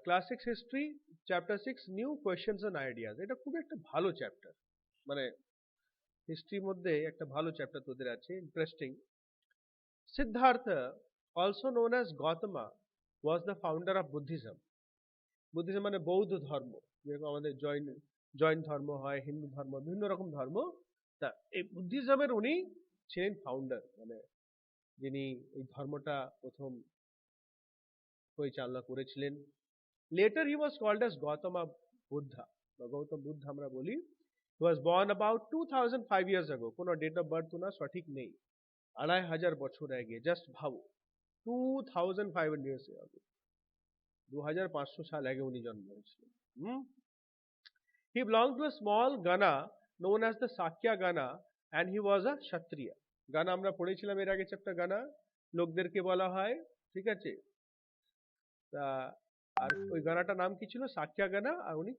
Class 6 history chapter 6 new questions and ideas. এটা খুব একটা ভালো চ্যাপ্টার, মানে হিস্ট্রির মধ্যে একটা ভালো চ্যাপ্টার তোদের আছে, interesting. Siddhartha, also known as Gautama, was the founder of Buddhism. Buddhism মানে বৌদ্ধ ধর্ম, যেরকম আমাদের জৈন ধর্ম হয়, হিন্দু ধর্ম, বিভিন্ন রকম ধর্ম। তা এই বুদ্ধিজমের উনি ছিলেন ফাউন্ডার, মানে যিনি এই ধর্মটা প্রথম পরিচালনা করেছিলেন। Later he was called as Gautam Buddha বা গৌতম বুদ্ধ আমরা বলি। He was born about 2005 years ago। কোনো ডেট অফ বার্থ ওনার সঠিক নেই, 2500 বছর আগে। জাস্ট ভাবো, 2500 ইয়ার্স ago, 2500 সাল আগে উনি জন্ম হয়েছিলেন। He belonged to a small Gana known as the Sakya Gana and he was a Kshatriya. গানা আমরা পড়েছিলাম এর আগে চ্যাপ্টার, গানা লোকদেরকে বলা হয়, ঠিক আছে। তা আর ওই গানাটার নাম কি ছিল? সাক্ষ্যা গানা। আর উনি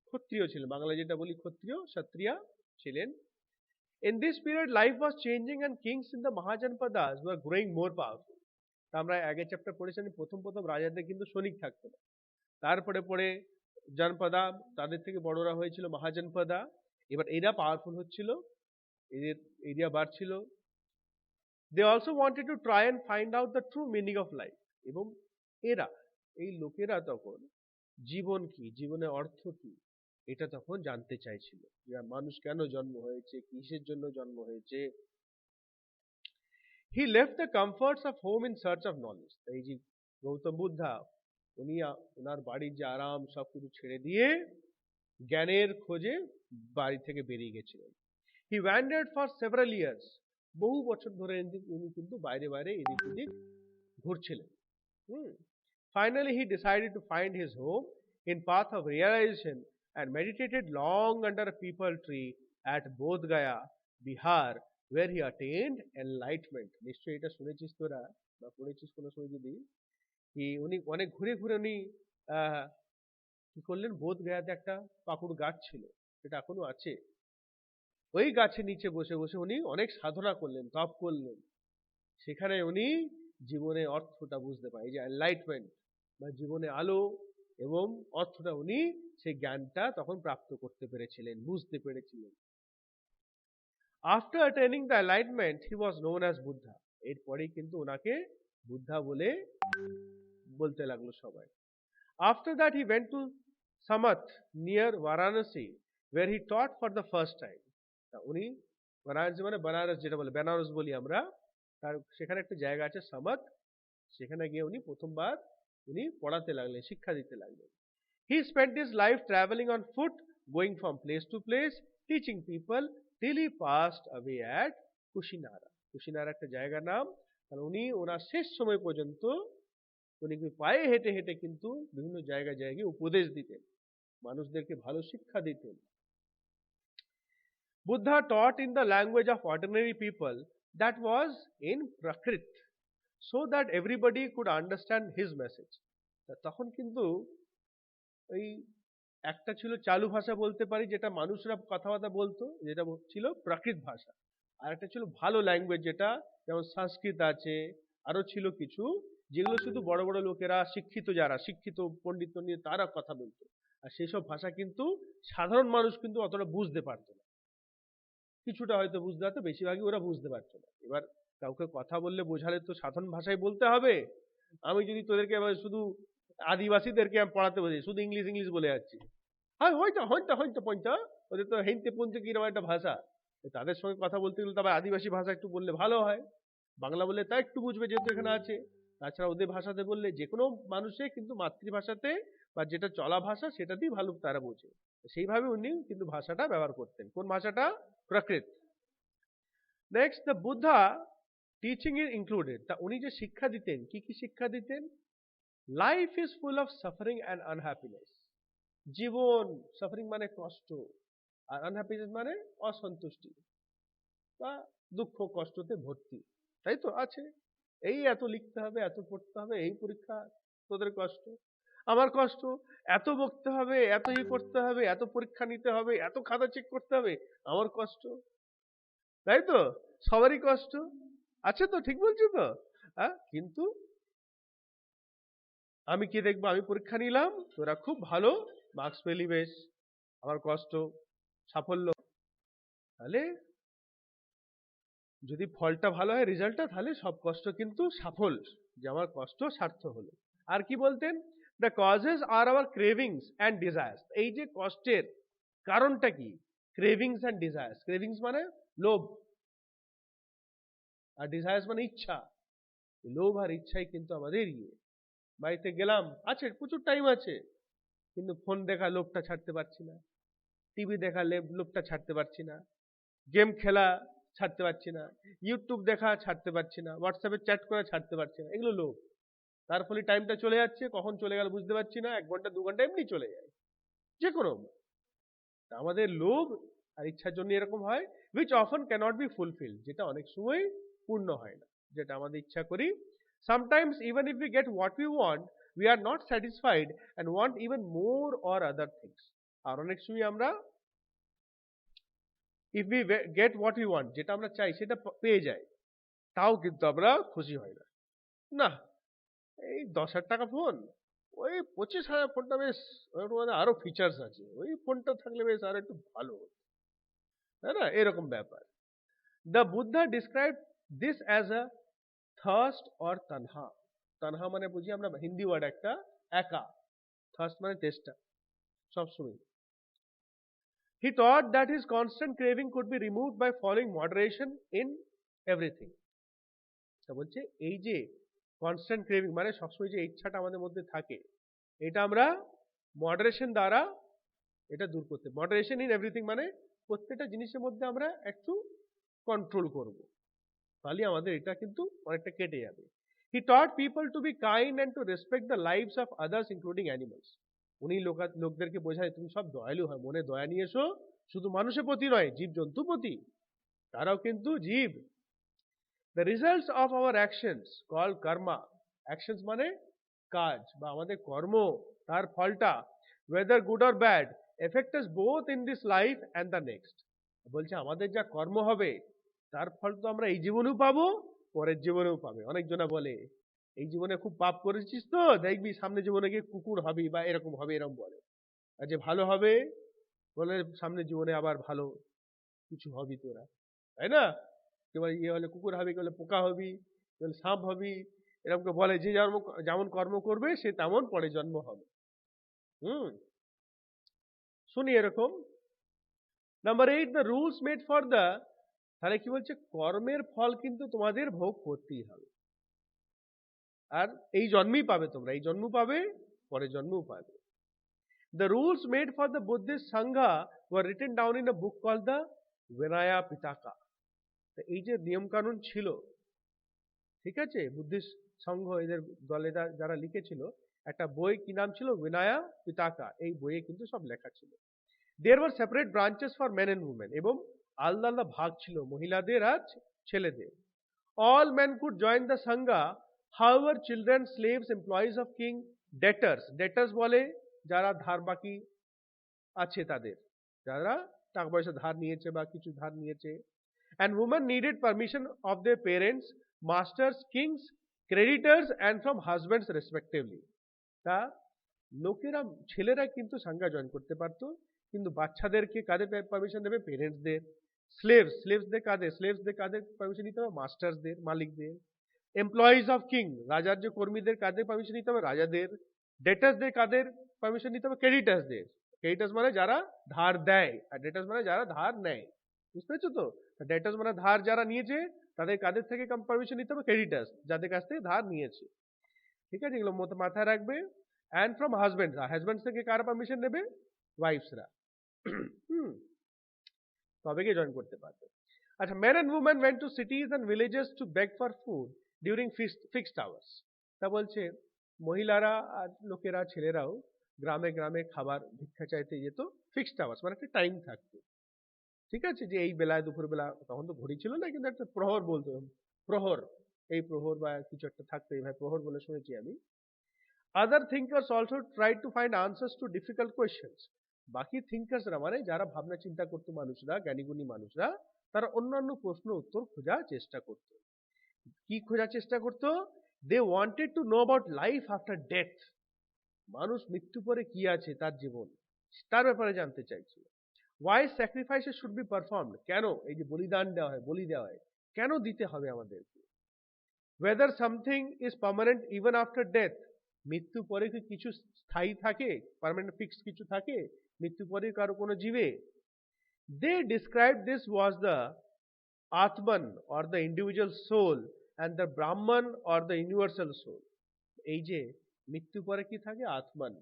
ক্ষত্রিয় ছিলেন, বাংলা যেটা বলি ক্ষত্রিয়, ক্ষত্রিয়া ছিলেন। In this period life was changing and kings in the Mahajanpadas were growing more powerful. তা আমরা আগে চ্যাপ্টার পড়েছিলাম, প্রথম রাজাদের কিন্তু সৈনিক থাকতো না, তারপরে পরে জনপদা, তাদের থেকে বড়রা হয়েছিল মহাজনপদা। এবার এরা পাওয়ারফুল হচ্ছিল, এদের এরিয়া বাড়ছিল। They also wanted to try and find out the true meaning of life. এবং এরা, এই লোকেরা তখন জীবন কি, জীবনের অর্থ কি, এটা তখন জানতে চাইছিল, যে মানুষ কেন জন্ম হয়েছে, কিসের জন্য জন্ম হয়েছে। He left the comforts of home in search of knowledge. এই যে গৌতম বুদ্ধা, উনি ওনার বাড়ির যে আরাম সবকিছু ছেড়ে দিয়ে জ্ঞানের খোঁজে বাড়ি থেকে বেরিয়ে গেছিলেন। হি ওয়ান্ডার্ড ফর সেভারাল ইয়ার্স। বহু বছর ধরে উনি কিন্তু বাইরে বাইরে এদিক ওদিক ঘুরছিলেন। Finally he decided to find his home in path of realization and meditated long under a peepal tree at Bodh Gaya, Bihar, where he attained enlightenment. নিশ্চয়ই এটা শুনেছিস তোরা বা পড়েছিস কোনো সময় যদি। উনি অনেক ঘুরে ঘুরে উনি কি করলেন, বোধ গয়াতে একটা পাকুড় গাছ ছিল, সেটা এখনো আছে। ওই গাছের নিচে বসে বসে উনি অনেক সাধনা করলেন, তপ করলেন। সেখানে উনি জীবনের অর্থটা বুঝতে পারেন, এই যে এনলাইটমেন্ট বা জীবনে আলো এবং অর্থটা উনি সেই জ্ঞানটা তখন প্রাপ্ত করতে পেরেছিলেন, বুঝতে পেরেছিলেন। After attaining the enlightenment he was known as Buddha. এরপরেই কিন্তু ওনাকে বুদ্ধা বলে বলতে লাগলো সবাই। After that he went to Samath near Varanasi where he taught for the first time. উনি বারাণসী মানে বেনারস, যেটা বলে বেনারস বলি আমরা, তার সেখানে একটা জায়গা আছে সামাত, সেখানে গিয়ে উনি প্রথমবার উনি পড়াতে লাগলেন, শিক্ষা দিতে লাগলেন। He spent his life traveling on foot, going from place to place, teaching people till he passed away at Kushinara. Kushinara একটা জায়গার নাম। কারণ উনি ওনার শেষ সময় পর্যন্ত উনি পায়ে হেঁটে হেঁটে কিন্তু বিভিন্ন জায়গায় জায়গায় উপদেশ দিতেন, মানুষদেরকে ভালো শিক্ষা দিতেন। Buddha taught in the language of ordinary people, that was in Prakrit, so that everybody could understand his message. তখন কিন্তু ওই একটা ছিল চালু ভাষা বলতে পারি, যেটা মানুষরা কথাবার্তা বলতো, যেটা ছিল প্রাকৃত ভাষা। আর একটা ছিল ভালো ল্যাঙ্গুয়েজ, যেটা যেমন সংস্কৃত আছে, আরো ছিল কিছু, যেগুলো শুধু বড় বড় লোকেরা, শিক্ষিত যারা, শিক্ষিত পণ্ডিত নিয়ে তারা কথা বলতো। আর সেসব ভাষা কিন্তু সাধারণ মানুষ কিন্তু অতটা বুঝতে পারতো না, কিছুটা হয়তো বুঝতে পারতো, বেশিরভাগই ওরা বুঝতে পারতো না। এবার কাউকে কথা বললে বোঝালে তো সাধারণ ভাষায় বলতে হবে। আমি যদি তোদেরকে শুধু আদিবাসীদেরকে আমি পড়াতে বলি, শুধু ইংলিশ ইংলিশ বলে যাচ্ছি, হ্যাঁ হয়তো হয়তো হয়তো পয়টা, ওদের তো হেনতে পঞ্চে কিরকম একটা ভাষা, তাদের সঙ্গে কথা বলতে গেলে তবে আদিবাসী ভাষা একটু বললে ভালো হয়, বাংলা বললে তা একটু বুঝবে যেহেতু এখানে আছে। তাছাড়া ওদের ভাষাতে বললে যে কোনো মানুষে কিন্তু মাতৃভাষাতে বা যেটা চলা ভাষা সেটাতেই ভালো তারা বোঝে। সেইভাবে উনি কিন্তু ভাষাটা ব্যবহার করতেন। কোন ভাষাটা? Prakrit. Next, the Buddha teaching is included. তা উনি যে শিক্ষা দিতেন, কি কি শিক্ষা দিতেন? Life is full of suffering and unhappiness. জীবন, সাফারিং মানে কষ্ট, আর আনহ্যাপিনেস মানে অসন্তুষ্টি বা দুঃখ কষ্টতে ভর্তি, তাই তো আছে। এই এত লিখতে হবে, এত পড়তে হবে, এই পরীক্ষা, তোদের কষ্ট, আমার কষ্ট, এত বকতে হবে, এত করতে হবে, এত পরীক্ষা নিতে হবে, এত খাতা চেক করতে হবে, আমার কষ্ট, তাই তো, সবারই কষ্ট আছে তো, ঠিক বলছি তো? কিন্তু আমি কি দেখবো, আমি পরীক্ষা নিলাম, তোরা খুব ভালো মার্কস পেলি, বেশ, আমার কষ্ট সাফল্য। তাহলে যদি ফলটা ভালো হয়, রেজাল্টটা, তাহলে সব কষ্ট কিন্তু সাফল্য, যে আমার কষ্ট সার্থক হলো। আর কি বলতেন, the causes are our cravings and desires. এই যে কষ্টের কারণটা কি, ক্রেভিংস অ্যান্ড ডিজায়ার্স। ক্রেভিংস মানে লোভ, আর ডিজায়ার্স মানে ইচ্ছা। লোভ আর ইচ্ছাই কিন্তু আমাদের বাড়িতে গেলাম, আছে প্রচুর টাইম আছে, কিন্তু ফোন দেখা লোভটা ছাড়তে পারছি না, টিভি দেখা লোভটা ছাড়তে পারছি না, গেম খেলা ছাড়তে পারছি না, ইউটিউব দেখা ছাড়তে পারছি না, হোয়াটসঅ্যাপে চ্যাট করা ছাড়তে পারছি না, এগুলো লোভ। তার ফলে টাইমটা চলে যাচ্ছে, কখন চলে গেল বুঝতে পারছি না, 1 ঘন্টা 2 ঘন্টা এমনি চলে যায় যে কোনো। আমাদের লোভ আর ইচ্ছার জন্য এরকম হয়, which often cannot be fulfilled, যেটা অনেক সময় পূর্ণ হয় না, যেটা আমাদের ইচ্ছা করি। Sometimes even if we get what we want, we are not satisfied and want even more or other things. আর অনেক সময় আমরা if we get what we want, যেটা আমরা চাই সেটা পেয়ে যাই, তাও কিন্তু আমরা খুশি হই না। না, এই 10,000 টাকা ফোন, ওই 25,000 ফোনটা বেশ, ওর মধ্যে আরো ফিচার্স আছে, ওই ফোনটা থাকলে বেশ আর একটু ভালো হতো, তাই না, এরকম ব্যাপার। The Buddha describe this as a thirst or Tanha. Tanha মানে বুঝি আমরা হিন্দি ওয়ার্ড একটা, একা। থার্স্ট মানে তেষ্টা, সবসময়। He thought that his constant craving could be removed by following moderation in everything. তা বলছে এই যে কনস্ট্যান্ট ক্রেভিং মানে সবসময় যে ইচ্ছাটা আমাদের মধ্যে থাকে, এটা আমরা মডারেশন দ্বারা এটা দূর করতে। মডারেশন ইন এভরিথিং মানে প্রত্যেকটা জিনিসের মধ্যে আমরা একটু কন্ট্রোল করব, তাহলে আমাদের এটা কিন্তু অনেকটা কেটে যাবে। He taught people to be kind and to respect the lives of others including animals. উনি লোকদেরকে বোঝায় তুমি সব দয়ালু হয়, মনে দয়া নিয়ে এসো, শুধু মানুষের প্রতি নয়, জীব জন্তুর প্রতি, তারাও কিন্তু জীব। The results of our actions called karma, actions মানে কাজ বা আমাদের কর্ম, তার ফলটা whether good or bad affect us both in this life and the next. বলছে আমাদের যা কর্ম হবে তার ফল তো আমরা এই জীবনেও পাবো, পরের জীবনেও পাবে। অনেকজনা বলে এই জীবনে খুব পাপ করেছিস তো দেখবি সামনে জীবনে গিয়ে কুকুর হবি বা এরকম হবে, এরকম বলে। আর যে ভালো হবে বলে সামনে জীবনে আবার ভালো কিছু হবি তোরা, তাই না? কেউ ইয়ে হলে কুকুর হবি, কেউ পোকা হবি, কেউ সাপ হবি, এরকম বলে। যে যেমন কর্ম করবে সে তেমন পরে জন্ম হবে। শুনি এরকম। Number 8, the rules made for the, তাহলে কি বলছে, কর্মের ফল কিন্তু তোমাদের ভোগ করতেই হবে, আর এই জন্মেই পাবে, তোমরা এই জন্ম পাবে, পরের জন্মও পাবে। The rules made for the Buddhist Sangha were written down in a book called the Vinaya Pitaka. এই যে নিয়ম কানুন ছিল, ঠিক আছে, বুদ্ধিস্ট সংঘ এদের দলে যারা লিখেছিল, একটা বই কি নাম ছিল, বিনায়া পিতাকা। এই বইয়ে কিন্তু সব লেখা ছিল। There were separate branches for men and women, এবং আলাদা আলাদা ভাগ ছিল মহিলাদের আর ছেলেদের। All men could join the Sangha, however children, slaves, employees of king, debtors, debtors বলে যারা ধার বাকি আছে তাদের, যারা টাকা পয়সা ধার নিয়েছে বা কিছু ধার নিয়েছে, and women needed permission of their parents, masters, kings, creditors and from husbands respectively. তা লোকেরা, ছেলেরা কিন্তু সাংঘা জয়েন করতে পারতো, কিন্তু বাচ্চাদেরকে কাদের পারমিশন দেবে, পেরেন্টসদের। স্লেভসদের কাদের পারমিশন নিতে হবে, মাস্টার্সদের, মালিকদের। এমপ্লয়িজ অফ কিং, রাজার যে কর্মীদের কাদের পারমিশন নিতে হবে, রাজাদের। ডেটার্সদের কাদের পারমিশন নিতে হবে, ক্রেডিটার্সদের। ক্রেডিটার্স মানে যারা ধার দেয়, আর ডেটার্স মানে যারা ধার নেয়, বুঝতে পেরেছো তো? ডেটার্স মানে ধার যারা নিয়েছে তাদের কাদের থেকে পারমিশন নিতে হবে, ক্রেডিটার্স, যাদের কাছ থেকে ধার নিয়েছে, ঠিক আছে, এগুলো মাথায় রাখবে। অ্যান্ড ফ্রম হাজবেন্ড, হাজবেন্ড থেকে কারা পারমিশন নেবে, ওয়াইফসরা, তবে গিয়ে জয়েন করতে পারবে। আচ্ছা, men and women went to cities and villages to beg for food during fixed hours. তা বলছে মহিলারা আর লোকেরা, ছেলেরাও গ্রামে গ্রামে খাবার ভিক্ষা চাইতে যেত, ফিক্সড আওয়ার্স মানে একটা টাইম থাকতো, ঠিক আছে, যে এই বেলায় দুপুরবেলা, তখন তো ঘড়ি ছিল না, কিন্তু একটা প্রহর বলতো, প্রহর, এই প্রহর বা কিছু একটা থাকতো, এইভাবে প্রহর বলে শুনেছি আমি। Other thinkers also try to find answers to difficult questions. বাকি থিঙ্কার্সরা মানে যারা ভাবনা চিন্তা করতো মানুষরা, জ্ঞানীগুণী মানুষরা, তারা অন্যান্য প্রশ্ন উত্তর খোঁজার চেষ্টা করত। কি খোঁজার চেষ্টা করতো, They wanted to know about life after death. মানুষ মৃত্যু পরে কি আছে তার জীবন, তার ব্যাপারে জানতে চাইছিল। Why sacrifices should be performed? কেন এই যে বলিদান দেওয়া হয়, বলি দেওয়া হয়, কেন দিতে হবে আমাদেরকে? Whether something is permanent even after death? মৃত্যু পরে কি কিছু স্থায়ী থাকে, পার্মানেন্ট ফিক্স কিছু থাকে মৃত্যু পরে কারো কোনো জীবে? They described this was the Atman or the individual soul and the Brahman or the universal soul. এই যে মৃত্যু পরে কি থাকে? আত্মান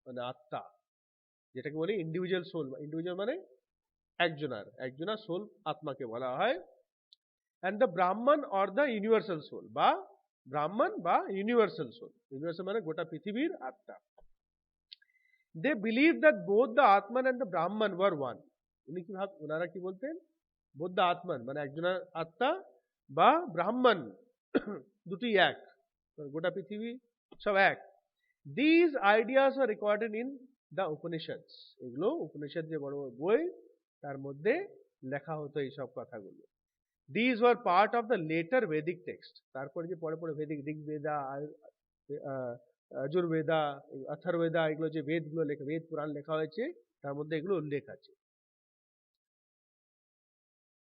মানে আত্মা, যেটাকে বলি ইন্ডিভিজুয়াল সোল। ইন্ডিভিজুয়াল মানে একজনার সোল আত্মাকে বলা হয়। and the Brahman or the universal soul বা ব্রাহ্মণ বা ইউনিভার্সাল সোল। ইউনিভার্সাল মানে গোটা পৃথিবীর আত্মা। They believed that both the Atman and the Brahman were one. ওনারা কি বলতেন? both the Atman মানে একজনের আত্মা বা ব্রাহ্মণ দুটি এক, গোটা পৃথিবী সব এক। These ideas are recorded in the Upanishads. এগুলো উপনিষদ যে বড় বই তার মধ্যে লেখা হতো এই সব কথাগুলো। These were part of the later Vedic text. তারপরে যে পরে পরে ভেদিক ঋগ্বেদা, যজুর্বেদা, অথর্ববেদা, এগুলো যে বেদগুলো লেখা, বেদ পুরাণ লেখা হয়েছে তার মধ্যে এগুলো উল্লেখ আছে।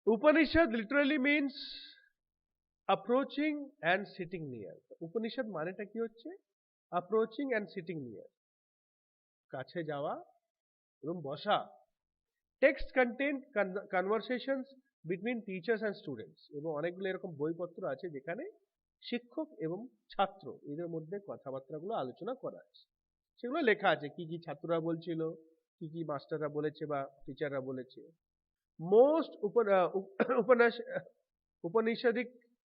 Upanishad literally means approaching and sitting near. Upanishad মানেটা কি হচ্ছে? approaching and sitting near, কাছে যাওয়া এবং বসা। Text contained conversations between teachers and students. এবং অনেকগুলো এরকম বইপত্র আছে যেখানে শিক্ষক এবং ছাত্র এদের মধ্যে কথাবার্তাগুলো আলোচনা করা আছে, সেগুলো লেখা আছে কি কি ছাত্ররা বলছিল, কি কি মাস্টাররা বলেছে বা টিচাররা বলেছে। Most Upanishadic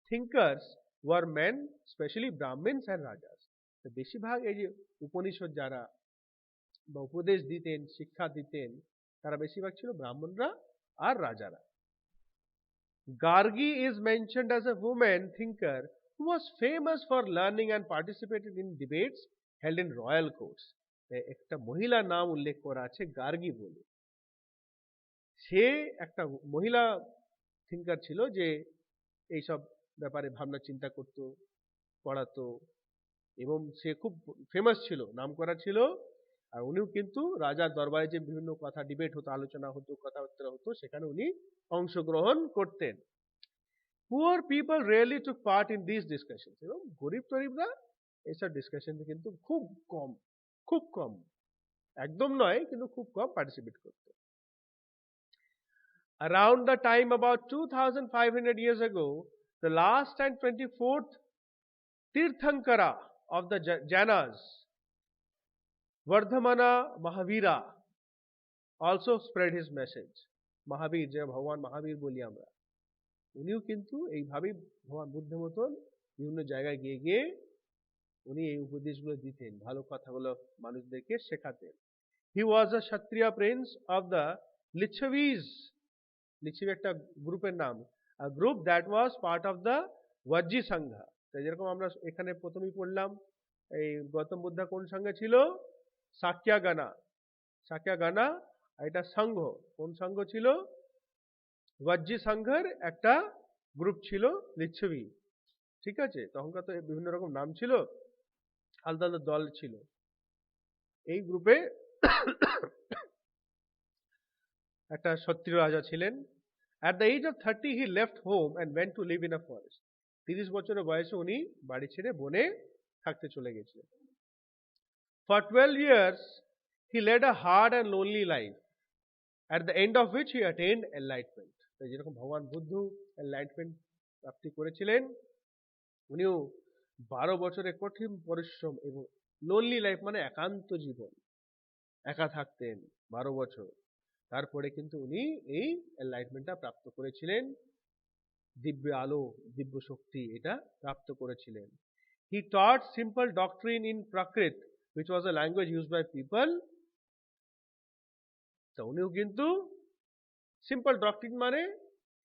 thinkers were men, especially Brahmins and Rajas. তো বেশিরভাগ এই যে উপনিষদ যারা বা উপদেশ দিতেন, শিক্ষা দিতেন, তারা বেশিরভাগ ছিল ব্রাহ্মণরা আর রাজারা। Gargi is mentioned as a woman thinker who was famous for learning and participated in debates held in royal courts. একটা মহিলার নাম উল্লেখ করা আছে গার্গী বলে। সে একটা মহিলা থিঙ্কার ছিল যে এইসব ব্যাপারে ভাবনা চিন্তা করতো, পড়াতো এবং সে খুব ফেমাস ছিল, নাম করা ছিল। আর উনিও কিন্তু রাজার দরবারে যে বিভিন্ন কথা ডিবেট হতো, আলোচনা হতো, কথাবার্তা হতো, সেখানে উনি অংশগ্রহণ করতেন। Poor people rarely took part in these discussions. এবং গরিব টরিবরা এইসব ডিসকাশনে কিন্তু খুব কম, একদম নয় কিন্তু খুব কম পার্টিসিপেট করত। Around the time about 2500 years ago, the last and 24th Tirthankara of the Jainas, Vardhamana Mahavira, also spread his message. মহাবীর, যে ভগবান মহাবীর বলি আমরা, উনিও কিন্তু এইভাবেই ভগবান বুদ্ধ মতন বিভিন্ন জায়গায় গিয়ে গিয়ে উনি এই উপদেশগুলো দিতেন, ভালো কথাগুলো মানুষদেরকে শেখাতেন। He was a Kshatriya prince of the Lichavis. Lichchhavi একটা গ্রুপের নাম, a group that was part of the Vajji Sangha. তাই যেরকম আমরা এখানে প্রথমেই পড়লাম, এই গৌতম বুদ্ধা কোন সঙ্গে ছিল? সাক্যাগানা। এটা সংঘ, কোন সংঘ ছিল? ওয়াজ্জি সংঘের একটা গ্রুপ ছিল লিচ্ছবি। ঠিক আছে, তখনকার তো বিভিন্ন রকম নাম ছিল, আলাদা আলাদা দল ছিল। এই গ্রুপে একটা ক্ষত্রিয় রাজা ছিলেন। At the age of 30 he left home and went to live in a forest. 30 বছরের বয়সে উনি বাড়ি ছেড়ে বনে থাকতে চলে গেছিলেন। For 12 years he led a hard and lonely life, at the end of which he attained enlightenment. যেরকম ভগবান বুদ্ধ enlightenment প্রাপ্তি করেছিলেন, উনিও 12 বছরের কঠিন পরিশ্রম এবং লোনলি লাইফ মানে একান্ত জীবন, একা থাকতেন 12 বছর, তারপরে কিন্তু উনি এই এনলাইটমেন্টটা প্রাপ্ত করেছিলেন, দিব্য আলো, দিব্য শক্তি এটা প্রাপ্ত করেছিলেন। He taught simple doctrine in Prakrit, which was a language used by people. তো উনিও কিন্তু সিম্পল ডক্ট্রিন মানে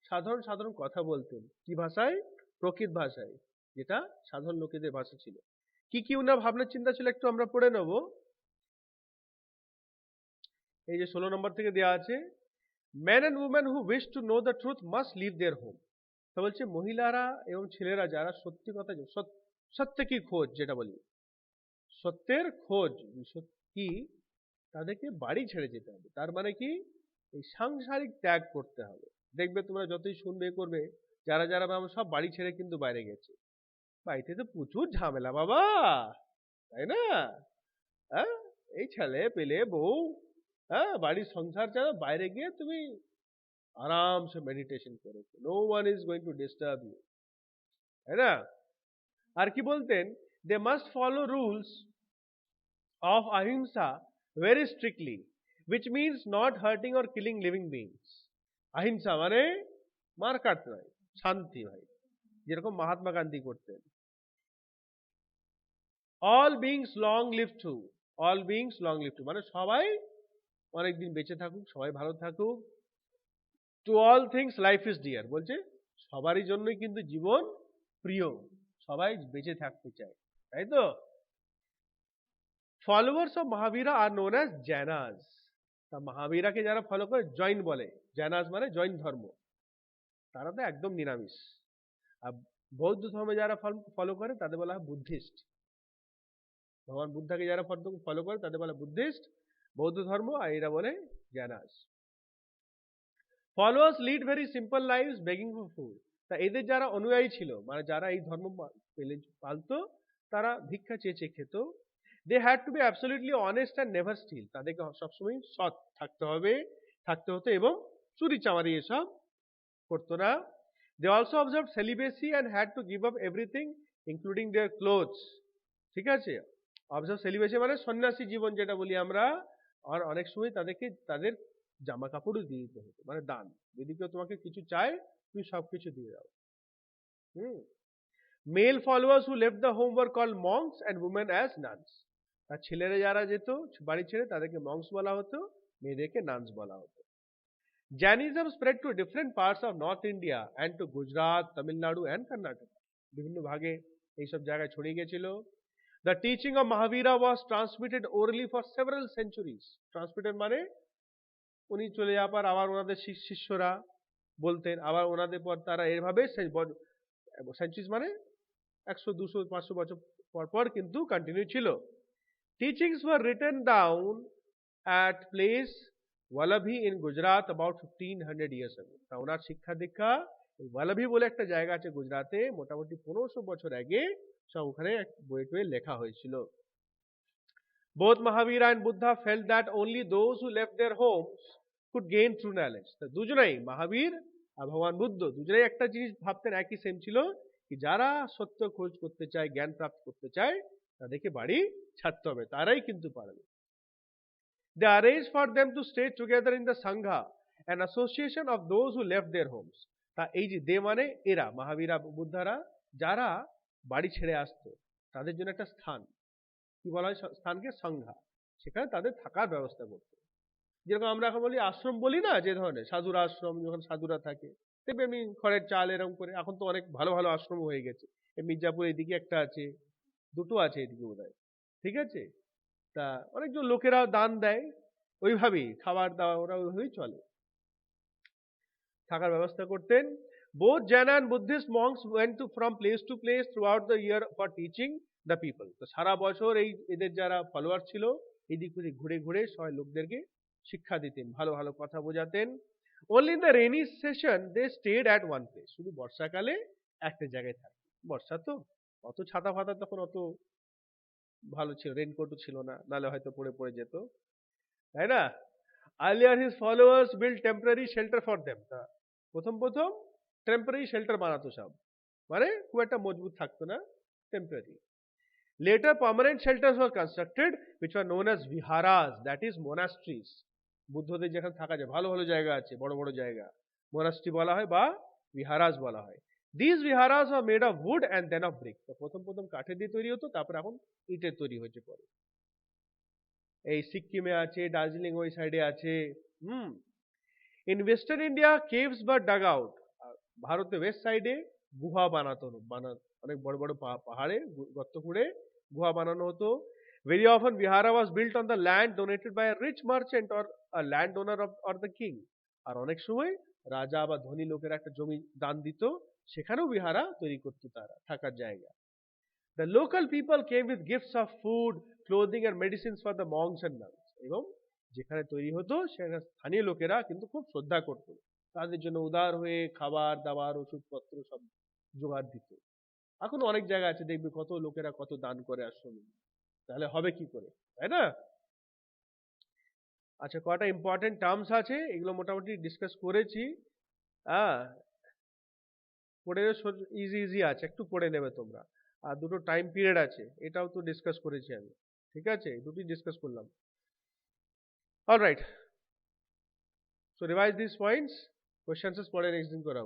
সাধারণ কথা বলতেন, কি ভাষায়? প্রকৃত ভাষায়, যেটা সাধারণ লোকেদের ভাষা ছিল। কি কি উনার ভাবনা চিন্তা ছিল একটু আমরা পড়ে নেব। এই যে 16 নম্বর থেকে দেওয়া আছে, men and women who wish to know the truth must leave their home. তো বলছে মহিলারা এবং ছেলেরা যারা সত্য কি খোঁজ যেটা বলি, সত্যের খোঁজ কি, তাদেরকে বাড়ি ছেড়ে যেতে হবে। তার মানে কি, এই সাংসারিক ত্যাগ করতে হবে। দেখবে তোমরা যতই শুনবে করবে, যারা যারা সব বাড়ি ছেড়ে কিন্তু বাইরে গেছে। বাড়িতে তো প্রচুর ঝামেলা বাবা, তাই না? হ্যাঁ, এই ছেলে পেলে বউ, হ্যাঁ, বাড়ির সংসার ছাড়া বাইরে গিয়ে তুমি আরামসে মেডিটেশন করেছো, no one is going to disturb you, তাই না? আর কি বলতেন, they must follow rules of ahimsa very strictly, which means not hurting or killing living beings. ahimsa মানে মার কাট নয়, শান্তি ভাই, যেরকম মহাত্মা গান্ধী করতেন। all beings long live to, all beings long live to মানে সবাই অনেকদিন বেঁচে থাকুক, সবাই ভালো থাকুক। to all things life is dear বলছে সবারই জন্যই কিন্তু জীবন প্রিয়, সবাই বেঁচে থাকতে চায়, তাই তো? Followers of Mahavira are known as Jainas. তা মহাবীরাকে যারা ফলো করে জৈন বলে, জৈনাস মানে জৈন ধর্ম, তারা তো একদম নিরামিষ। আর বৌদ্ধ ধর্মে যারা ফলো করে তাদের বলা হয় বুদ্ধিস্ট। ভগবান বুদ্ধাকে যারা ফলো করে তাদের বলা বুদ্ধিস্ট, বৌদ্ধ ধর্ম, আর এরা বলে Jainas. Followers lead very simple lives begging for food. তা এদের যারা অনুযায়ী ছিল, মানে যারা এই ধর্ম পালতো, তারা ভিক্ষা চেয়ে চেয়ে খেত। They had to be absolutely honest and never steal. তাদেরকে সবসময় সৎ থাকতে হতো এবং চুরি চামারি এসব করতো না। They also observed celibacy and had to give up everything including their clothes. ঠিক আছে? Observe celibacy মানে সন্ন্যাসী জীবন যেটা বলি আমরা। আর অনেক সময় তাদেরকে তাদের জামা কাপড়ও দিয়ে দিতে হতো, মানে দান। যদি কেউ তোমাকে কিছু চায় তুমি সবকিছু দিয়ে দাও। Male followers who left the home were called monks and women as nuns. আর ছেলেরা যারা যেত বাড়ি ছেড়ে তাদেরকে মংস বলা হতো, মেয়েদেরকে নানস বলা হতো। Jainism spread to different parts of North India and to Gujarat, Tamil Nadu and Karnataka. বিভিন্ন ভাগে এইসব জায়গায় ছড়িয়ে গেছিল। The teaching of Mahavira was transmitted orally for several centuries. Transmitted মানে উনি চলে যাওয়ার পর আবার ওনাদের শিষ্যরা বলতেন, আবার ওনাদের পর তারা এভাবে সেঞ্চুরিজ মানে 100, 200, 500 বছর পর পর কিন্তু কন্টিনিউ ছিল। Teachings were written down at place Vallabhi in Gujarat about 1500 years ago. তা ওনার শিক্ষা দীক্ষা ওয়ালাভি বলে একটা জায়গা আছে গুজরাটে, মোটামুটি 1500 বছর আগে সব ওখানে বইয়ে লেখা হয়েছিল। Both Mahavira and Buddha felt that only those who left their homes could gain true knowledge. তা দুজনেই মহাবীর আর ভগবান বুদ্ধ দুজনেই একটা জিনিস ভাবতেন, একই সেম ছিল, কি যারা সত্য খোঁজ করতে চায়, জ্ঞান প্রাপ্ত করতে চায়, তাদেরকে বাড়ি ছাড়তে হবে, তারাই কিন্তু পারবে। They arranged for them to stay together in the Sangha, an association of those who left their homes. তা এই যে দে মানে এরা মহাবীরা বুদ্ধারা যারা বাড়ি ছেড়ে আসতো, তাদের জন্য একটা স্থান, কি বলা হয় স্থানকে, সংঘা, সেখানে তাদের থাকার ব্যবস্থা করতো। যেরকম আমরা এখন বলি আশ্রম বলি না, যে ধরনের সাধুর আশ্রম, যখন সাধুরা থাকে দেখবে এমনি খড়ের চাল এরকম করে, এখন তো অনেক ভালো ভালো আশ্রম হয়ে গেছে। মির্জাপুর এদিকে একটা আছে, দুটো আছে এদিকে বোধহয়, ঠিক আছে? তা অনেকজন লোকেরা দান দেয়, ওইভাবেই খাবার দাওয়া ওরা ওইভাবেই চলে, থাকার ব্যবস্থা করতেন। Both Jain and Buddhist monks went from place to place throughout the year for teaching the people. তো সারা বছর এই এদের যারা ফলোয়ার ছিল এদিক ওদিক ঘুরে ঘুরে সবাই লোকদেরকে শিক্ষা দিতেন, ভালো ভালো কথা বোঝাতেন। Only in the rainy season they stayed at one place. শুধু বর্ষাকালে একটা জায়গায় থাকতেন। বর্ষা তো অত ছাতা ফাতা তখন অত ভালো ছিল, রেনকোটও ছিল না, নাহলে হয়তো পড়ে যেত, তাই না? Earlier his followers built temporary shelter for them. প্রথম টেম্পোরারি শেল্টার বানাতো সব, মানে খুব একটা মজবুত থাকতো না, temporary. Later permanent shelters were constructed which were known as viharas, that is monasteries. বুদ্ধদের যেখানে থাকা যায়, ভালো ভালো জায়গা আছে, বড় বড় জায়গা, মোনাস্ট্রি বলা হয় বা viharas বলা হয়। These viharas are made of wood and then of brick. তো প্রথম কাঠের দিয়ে তৈরি হতো, তারপর এখন ইটের তৈরি হয়েছে পরে। এই সিকিমে আছে, দার্জিলিং ওই সাইডে আছে। In western India caves were dug out. ভারতে ওয়েস্ট সাইডে গুহা বানাতো, অনেক বড় বড় পাহাড়ে গর্ত খুঁড়ে গুহা বানানো হতো। Very often vihara was built on the land donated by a rich merchant or a landowner or the king. আর অনেক সময় রাজা বা ধনী লোকেরা একটা জমি দান দিত, সেখানেও বিহারা তৈরি করতো তারা থাকার জায়গা। The local people came with gifts of food, clothing and medicines for the monks and nuns. এবং যেখানে তৈরি হতো সেখানে স্থানীয় লোকেরা কিন্তু খুব শ্রদ্ধা করত, তাদের জন্য উদার হয়ে খাবার দাবার ওষুধপত্র সব জোগাড় দিত। এখন অনেক জায়গা আছে দেখবে কত লোকেরা কত দান করে আশ্রমে, তাহলে হবে কি করে, তাই না? আচ্ছা, কটা ইম্পর্টেন্ট টার্মস আছে, এগুলো মোটামুটি ডিসকাস করেছি। হ্যাঁ, পড়ে ইজি ইজি আছে, একটু পড়ে নেবে তোমরা। আর দুটো টাইম পিরিয়ড আছে, এটাও তো ডিসকাস করেছি আমি, ঠিক আছে, দুটি ডিসকাস করলাম। Alright, so revise this points, questions পরে নেক্সট দিন করাবো।